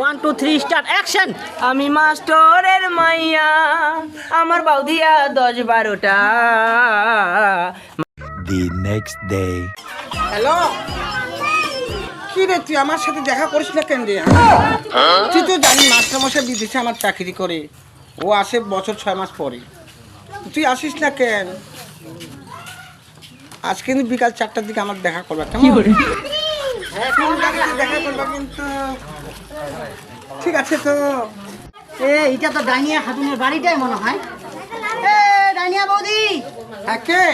1 2 3 start action. আমি মাস্টারের মাইয়া, আমার বাউদিয়া 10-12টা। The next day. হ্যালো, কি রে তুই আমার সাথে দেখা করিস না কেন রে? তুই তো জানি মাস্টারমশাই বিদেশে আমার চাকরি করে, ও আসে বছর 6 মাস পরে। তুই আসিস না কেন? আজ কিন্তু বিকাল 4টার দিকে আমার দেখা করবা, কেমন? হ্যাঁ, দেখা করবা কিন্তু। ঠিক আছে তো। এটা তো ডাইনিয়া খাতুনের বাড়িটাই মনে হয়। ডাইনিয়া বৌদি, হ্যাঁ, কে?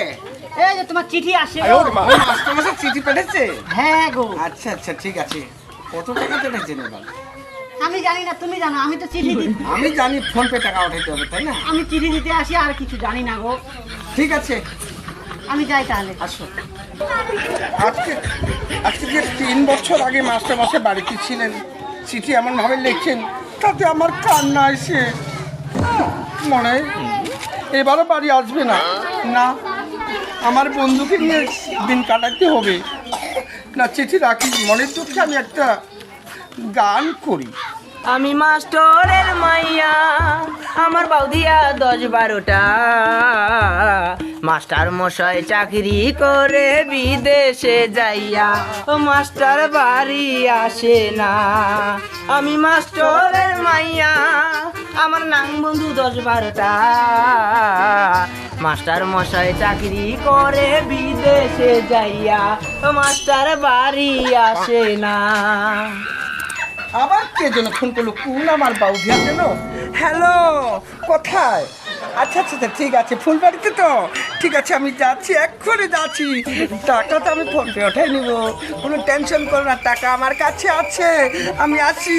এই যে তোমার চিঠি আসে। ও মাস্টারমশাই চিঠি পাঠিয়েছে? হ্যাঁ গো, আচ্ছা আচ্ছা, ঠিক আছে। কত টাকা পাঠিয়েছেন এবার? আমি জানি না, তুমি জানো। আমি তো চিঠি দিই, আমি জানি ফোন পে টাকা উঠাইতে হবে, তাই না? আমি চিঠি দিতে আসি, আর কিছু জানি না গো। ঠিক আছে, আমি যাই তাহলে। আসো। আজকে আজকে যে 3 বছর আগে মাস্টারমশাই বাড়িতে ছিলেন, চিঠি এমনভাবে লিখছেন, তাতে আমার কান্না এসে মনে হয় এবারও বাড়ি আসবে না। না, আমার বন্ধুকে নিয়ে দিন কাটাতে হবে। না, চিঠি রাখি, মনের দুঃখে আমি একটা গান করি। আমি মাস্টারের মাইয়া, আমার বাউদিয়া 10-12টা। মাস্টার মশাই চাকরি করে বিদেশে যাইয়া, ও মাস্টার বাড়ি আসে না। আমি মাস্টারের মাইয়া, আমার নাং বন্ধু 10-12টা। মাস্টার মশাই চাকরি করে বিদেশে যাইয়া, ও মাস্টার বাড়ি আসে না। আবার কে যেন ফোন করলো? কোন আমার বাউদিয়া যেন? হ্যালো, কোথায়? আচ্ছা আচ্ছা আচ্ছা, ঠিক আছে, ফুলবাড়িতে তো। ঠিক আছে, আমি যাচ্ছি, এক্ষুনি যাচ্ছি। টাকা তো আমি ফোন পে ওঠাই নিব, কোনো টেনশন করো না, টাকা আমার কাছে আছে। আমি আসি।